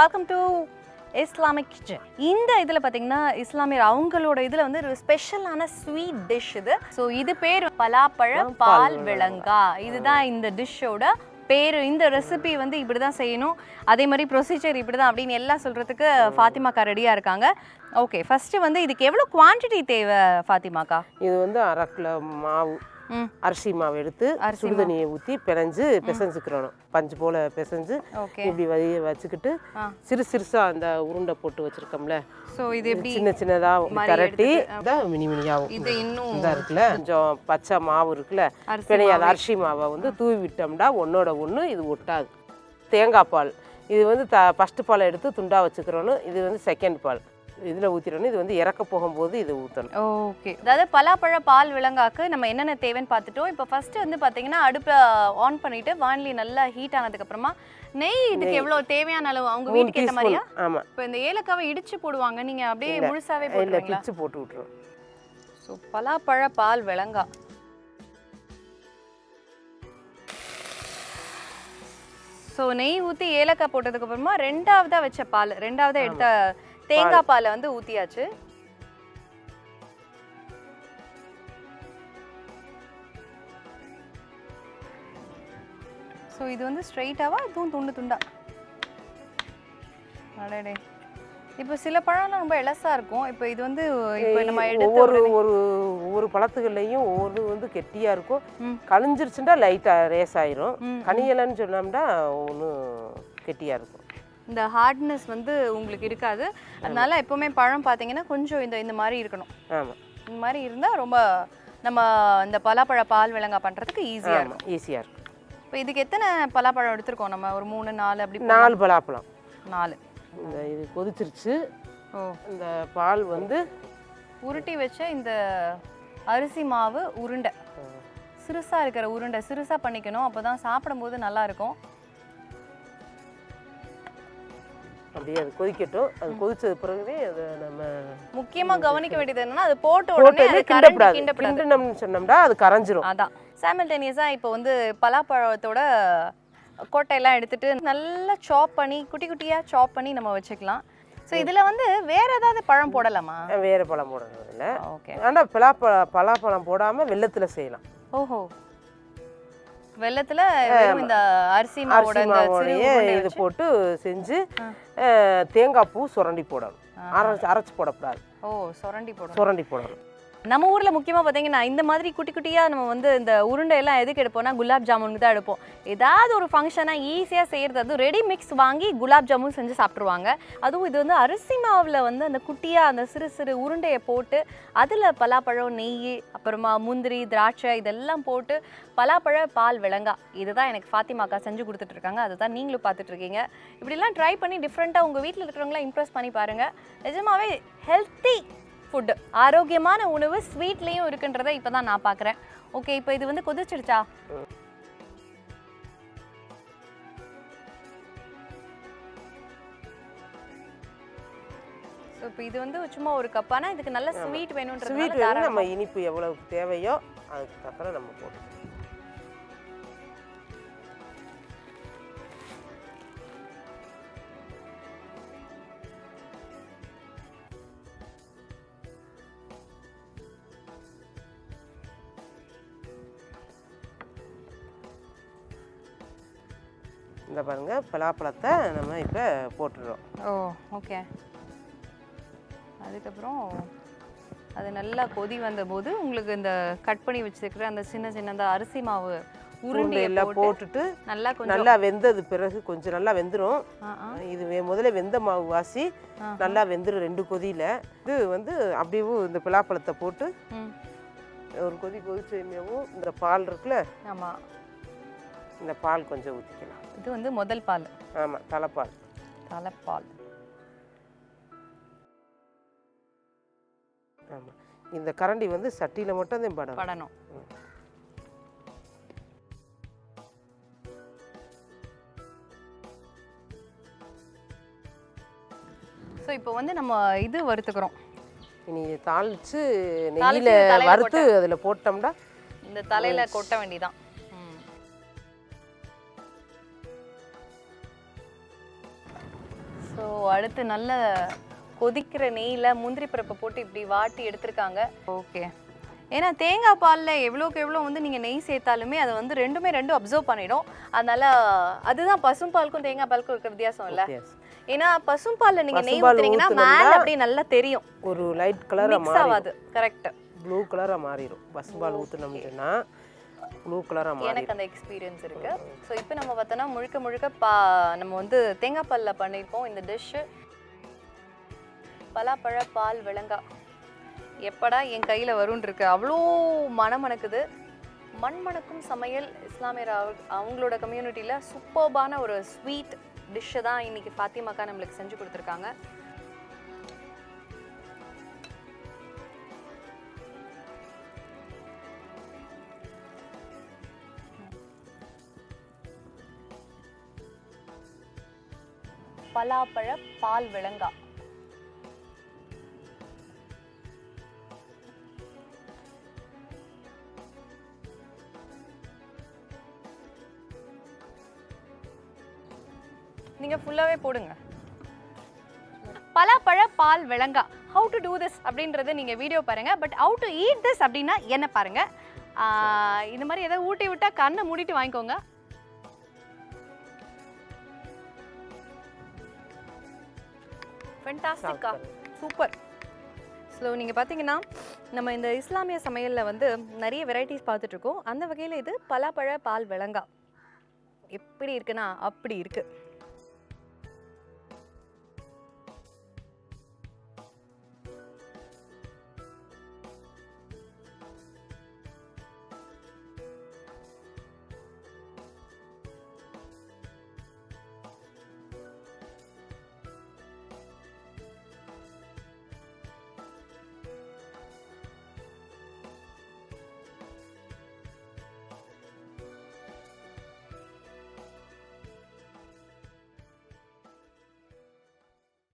Welcome to Islamic kitchen. இந்த இதில் பார்த்தீங்கன்னா இஸ்லாமியர் அவங்களோட இதில் வந்து ஒரு ஸ்பெஷலான ஸ்வீட் டிஷ் இது. ஸோ இது பேர் பலாப்பழ பால் விளங்கா. இதுதான் இந்த டிஷ்ஷோட பேர். இந்த ரெசிபி வந்து இப்படி தான் செய்யணும், அதே மாதிரி ப்ரொசீஜர் இப்படி தான் அப்படின்னு எல்லாம் சொல்கிறதுக்கு ஃபாத்திமாக்கா ரெடியாக இருக்காங்க. ஓகே, ஃபஸ்ட்டு வந்து இதுக்கு எவ்வளோ குவான்டிட்டி தேவை ஃபாத்திமாக்கா? இது வந்து 1/2 கிலோ மாவு, அரிசி மாவு எடுத்து சுடுதண்ணியை ஊற்றி பிசைஞ்சுக்கிறணும். பஞ்சு போல் பிசைஞ்சு இப்படி வச்சுக்கிட்டு சிறுசா அந்த உருண்டை போட்டு வச்சுருக்கோம்ல, ஸோ இது எப்படி சின்ன சின்னதாக திரட்டி மினி மினியாகும். இது இன்னும் இதாக இருக்குல்ல, கொஞ்சம் பச்சை மாவு இருக்குல்ல, பிணையாத அரிசி மாவை வந்து தூவி விட்டோம்னா ஒன்றோட ஒன்று இது ஒட்டாது. தேங்காய் பால், இது வந்து ஃபஸ்ட்டு பாலை எடுத்து துண்டாக வச்சுக்கிறோன்னு, இது வந்து செகண்ட் பால் இதில் ஊற்றிடணும். இது வந்து இறக்க போகும்போது இது ஊற்றணும். ஓகே, அதாவது பலாப்பழ பால் விளங்காக்கு நம்ம என்னென்ன தேவைன்னு பார்த்துட்டோம். இப்போ ஃபஸ்ட்டு வந்து பார்த்தீங்கன்னா அடுப்பை ஆன் பண்ணிவிட்டு வானலி நல்லா ஹீட் ஆனதுக்கப்புறமா நெய் இதுக்கு எவ்வளோ தேவையான அளவு அவங்க வீட்டுக்கு ஏற்ற மாதிரியா? ஆமாம். இப்போ இந்த ஏலக்காவை இடிச்சு போடுவாங்க, நீங்கள் அப்படியே முழுசாவே போடுவீங்களா? பிச்சு போட்டு விட்டுருவோம். ஸோ பலாப்பழ பால் விளங்கா ஸோ நெய் ஊற்றி ஏலக்காய் போட்டதுக்கப்புறமா ரெண்டாவதாக வச்ச பால், ரெண்டாவதாக எடுத்த தேங்காய் பாலை வந்து ஊற்றியாச்சு. ஸோ இது வந்து ஸ்ட்ரைட்டாவா இதுவும் துண்டு துண்டா? அடடே, இப்போ சில பழம்லாம் ரொம்ப எலசா இருக்கும். இப்போ இது வந்து இப்போ நம்ம ஒவ்வொரு பழத்துகள்லையும் ஒவ்வொரு வந்து கெட்டியாக இருக்கும். கழிஞ்சிருச்சுன்னா லைட்டாக ரேஸ் ஆயிரும். கனியலைன்னு சொன்னோம்னா ஒன்றும் கெட்டியாக இருக்கும். இந்த ஹார்ட்னஸ் வந்து உங்களுக்கு இருக்காது. அதனால எப்போவுமே பழம் பார்த்தீங்கன்னா கொஞ்சம் இந்த மாதிரி இருக்கணும். ஆமாம், இந்த மாதிரி இருந்தால் ரொம்ப நம்ம இந்த பலாப்பழ பால் விளங்கா பண்ணுறதுக்கு ஈஸியாக இருக்கும். ஈஸியாக இருக்கும். இப்போ இதுக்கு எத்தனை பலாப்பழம் எடுத்துருக்கோம் நம்ம? ஒரு 3 4 அப்படி 4 பலாப்பழம். 4. இந்த இது கொதிச்சிருச்சு. இந்த பால் வந்து உருட்டி வச்ச இந்த அரிசி மாவு உருண்டை, சிறுசாக இருக்கிற உருண்டை சிறுசாக பண்ணிக்கணும், அப்போ தான் சாப்பிடும்போது நல்லாயிருக்கும். அப்படியே அது கொதிக்கட்டும். அது கொதிச்சது பிறகுவே அதை நம்ம முக்கியமாக கவனிக்க வேண்டியது என்னன்னா, அது போட்ட உடனே கிண்டணும்னு சொன்னோம்னா அது கரைஞ்சிரும். அதான் சைமல்டேனியஸாக இப்போ வந்து பலாப்பழத்தோட கொட்டையெல்லாம் எடுத்துட்டு நல்லா சாப் பண்ணி குட்டி குட்டியாக சாப் பண்ணி நம்ம வச்சுக்கலாம். ஸோ இதில் வந்து வேற ஏதாவது பழம் போடலாமா? வேறு பழம் போடணும் இல்லை. ஓகே, ஆனால் பலாப்பழம் போடாமல் வெள்ளத்தில் செய்யலாம். ஓஹோ, வெள்ளத்தில் வெறும் இந்த அரிசி மாவோட இது போட்டு செஞ்சு தேங்காய் பூ சுரண்டி போடணும். அரைச்சி போடக்கூடாது. ஓ, சுரண்டி போடணும். நம்ம ஊரில் முக்கியமாக பார்த்தீங்கன்னா இந்த மாதிரி குட்டி குட்டியாக நம்ம வந்து இந்த உருண்டையெல்லாம் எதுக்கு எடுப்போம்னா குலாப் ஜாமுனுக்கு தான் எடுப்போம். ஏதாவது ஒரு ஃபங்க்ஷனாக ஈஸியாக செய்கிறது, அதுவும் ரெடி மிக்ஸ் வாங்கி குலாப் ஜாமுன் செஞ்சு சாப்பிட்ருவாங்க. அதுவும் இது வந்து அரிசி மாவில் வந்து அந்த குட்டியாக அந்த சிறு சிறு உருண்டையை போட்டு அதில் பலாப்பழம், நெய், அப்புறமா முந்திரி, திராட்சை இதெல்லாம் போட்டு பலாப்பழ பால் விளங்கா, இதுதான் எனக்கு ஃபாத்திமாக்கா செஞ்சு கொடுத்துட்ருக்காங்க. அதை தான் நீங்களும் பார்த்துட்ருக்கீங்க. இப்படிலாம் ட்ரை பண்ணி டிஃப்ரெண்ட்டாக உங்கள் வீட்டில் இருக்கிறவங்களாம் இம்ப்ரெஸ் பண்ணி பாருங்கள். நிஜமாவே ஹெல்த்தி ஃபுட்டு, ஆரோக்கியமான உணவு ஸ்வீட்லேயும் இருக்குன்றதை இப்போ தான் நான் பார்க்குறேன். ஓகே, இப்போ இது வந்து கொதிச்சிடுச்சா? ஸோ இப்போ இது வந்து சும்மா ஒரு கப்பானா இதுக்கு நல்ல ஸ்வீட் வேணும்ன்றது நம்ம இனிப்பு எவ்வளவு தேவையோ அதுக்கப்புறம் நம்ம போடுவோம். இந்த பாருங்க, பலாப்பழத்தை நம்ம இப்போ போட்டுடுறோம். ஓ, ஓகே. அதுக்கப்புறம் அது நல்லா கொதி வந்தபோது உங்களுக்கு இந்த கட் பண்ணி வச்சுருக்கிற அந்த சின்ன சின்ன அரிசி மாவு உருண்டையெல்லாம் போட்டுட்டு நல்லா வெந்தது பிறகு கொஞ்சம் நல்லா வெந்துடும். இது முதல்ல வெந்த மாவு வாசி நல்லா வெந்துடும் 2 கொதியில். இது வந்து அப்படியே இந்த பலாப்பழத்தை போட்டு ஒரு கொதி கொதிச்சவும் இந்த பால் இருக்குல்ல, ஆமாம், இந்த பால் கொஞ்சம் ஊற்றிக்கலாம். இது வந்து முதல் பால். ஆமாம், தலைப்பால். ஆமாம், இந்த கரண்டி வந்து சட்டியில் மட்டும் தான் படணும். ஸோ இப்போ வந்து நம்ம இது வறுத்துக்கிறோம். இனி தாளித்து நெய்யில் வறுத்து அதில் போட்டோம்னா இந்த தலையில் கொட்ட வேண்டியதான். ஸோ ஸோ அடுத்து நல்ல கொதிக்கிற நெய்யில் முந்திரி பருப்பை போட்டு இப்படி வாட்டி எடுத்திருக்காங்க. ஓகே, ஏன்னா தேங்காய் பாலில் எவ்வளோக்கு எவ்வளோ வந்து நீங்கள் நெய் சேர்த்தாலுமே அதை வந்து ரெண்டும் அப்சர்வ் பண்ணிடும். அதனால அதுதான் பசும்பாலுக்கும் தேங்காய் பாலுக்கும் இருக்கிற வித்தியாசம் இல்லை. ஏன்னா பசும்பாலில் நீங்கள் நெய் ஊற்றுனீங்கன்னா மேலே அப்படியே நல்லா தெரியும், ஒரு லைட் கலராக மிக்ஸ் ஆகாது. கரெக்ட், ப்ளூ கலராக மாறிடும். பசும்பால் ஊற்றுனோம்னா ப்ளூ கலராக மாறிடும். எனக்கு அந்த எக்ஸ்பீரியன்ஸ் இருக்கு. ஸோ இப்போ நம்ம பார்த்தோன்னா முழுக்க நம்ம வந்து தேங்காய் பாலில் பண்ணியிருக்கோம் இந்த டிஷ்ஷு. பலாப்பழ பால் விளங்கா எப்படா என் கையில் வரும்னு இருக்கு, அவ்வளோ மணக்குது. மண்மணக்கும் சமையல் இஸ்லாமியர் அவங்களோட கம்யூனிட்டியில் சூப்பர்பான ஒரு ஸ்வீட் டிஷ்ஷை தான் இன்னைக்கு ஃபாத்திமாக்கா நம்மளுக்கு செஞ்சு கொடுத்துருக்காங்க. பலாப்பழ பால் விளங்கா. நீங்க ஃபுல்லாவே போடுங்க. பலாப்பழ பால் விளங்கா, ஹவு டு டூ திஸ் அப்படின்றது நீங்க வீடியோ பாருங்க. But how to eat this அப்படின்னா என்ன பாருங்க. இந்த மாதிரி ஏதாவது ஊட்டி விட்டா கண்ணை மூடிட்டு வாங்கிக்கோங்க. ஃபென்டாஸ்டிக்கா, சூப்பர். ஸோ நீங்கள் பார்த்தீங்கன்னா நம்ம இந்த இஸ்லாமிய சமையலில் வந்து நிறைய வெரைட்டிஸ் பார்த்துட்ருக்கோம். அந்த வகையில் இது பலாப்பழ பால் விளங்கா எப்படி இருக்குன்னா அப்படி இருக்குது.